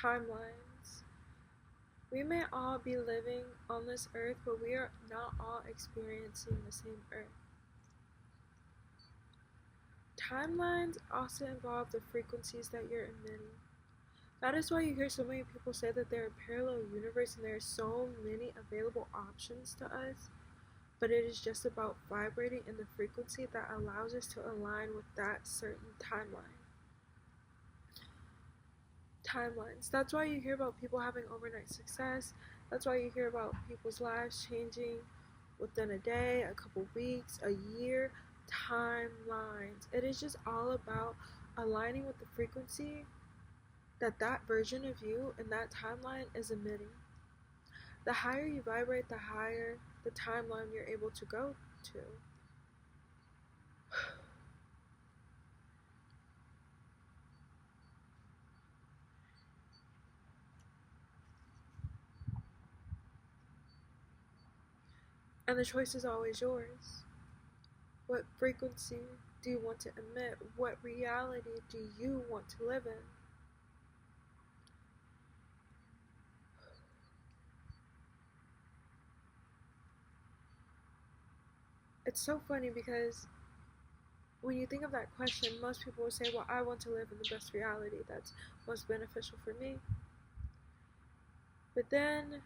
Timelines. We may all be living on this earth, but we are not all experiencing the same earth. Timelines also involve the frequencies that you're emitting. That is why you hear so many people say that there are parallel universe and there are so many available options to us, but it is just about vibrating in the frequency that allows us to align with that certain timeline. Timelines. That's why you hear about people having overnight success. That's why you hear about people's lives changing within a day, a couple weeks, a year. Timelines. It is just all about aligning with the frequency that version of you in that timeline is emitting. The higher you vibrate, the higher the timeline you're able to go to. And the choice is always yours. What frequency do you want to emit? What reality do you want to live in? It's so funny because when you think of that question, most people will say, well, I want to live in the best reality that's most beneficial for me. But then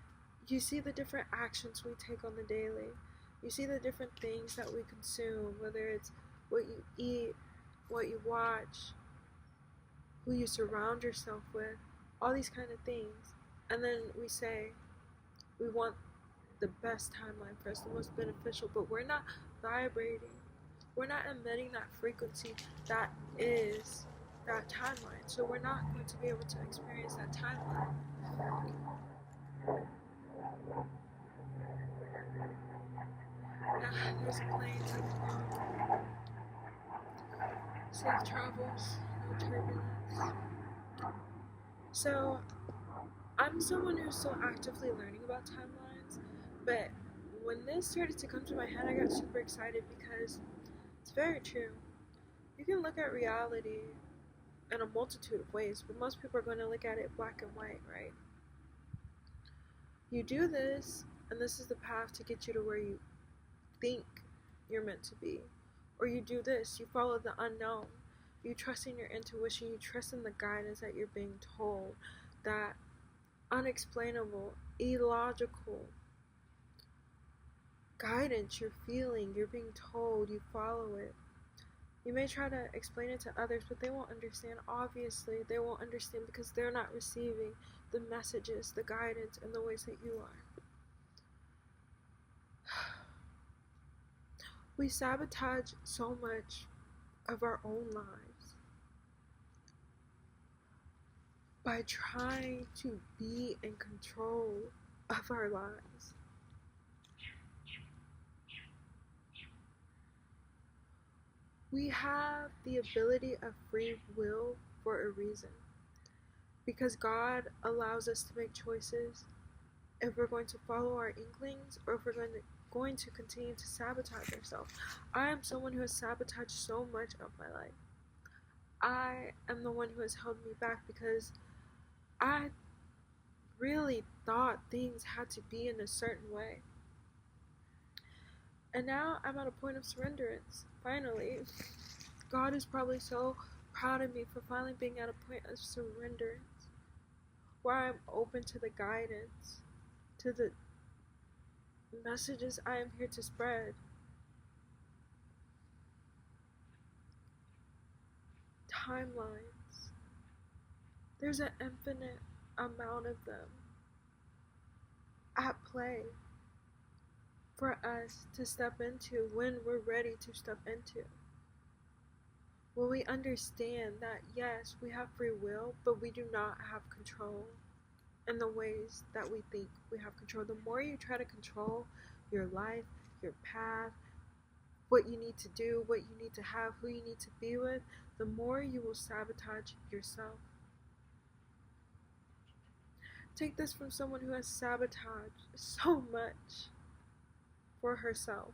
you see the different actions we take on the daily. You see the different things that we consume, whether it's what you eat, what you watch, who you surround yourself with, all these kind of things. And then we say we want the best timeline for us, the most beneficial, but we're not vibrating. We're not emitting that frequency that is that timeline. So we're not going to be able to experience that timeline. There's a plane taking off. Safe travels, no turbulence. So I'm someone who's still actively learning about timelines, but when this started to come to my head, I got super excited because it's very true. You can look at reality in a multitude of ways, but most people are going to look at it black and white, right? You do this, and this is the path to get you to where you think you're meant to be. Or you do this, you follow the unknown. You trust in your intuition, you trust in the guidance that you're being told, that unexplainable, illogical guidance you're feeling, you're being told, you follow it. You may try to explain it to others, but they won't understand. Obviously, they won't understand because they're not receiving the messages, the guidance, in the ways that you are. We sabotage so much of our own lives by trying to be in control of our lives. We have the ability of free will for a reason, because God allows us to make choices if we're going to follow our inklings or if we're going to continue to sabotage ourselves. I am someone who has sabotaged so much of my life. I am the one who has held me back because I really thought things had to be in a certain way. And now I'm at a point of surrenderance. Finally, God is probably so proud of me for finally being at a point of surrenderance, where I'm open to the guidance, to the messages I am here to spread. Timelines. There's an infinite amount of them at play for us to step into when we're ready to step into. When we understand that, yes, we have free will, but we do not have control in the ways that we think we have control. The more you try to control your life, your path, what you need to do, what you need to have, who you need to be with, the more you will sabotage yourself. Take this from someone who has sabotaged so much for herself.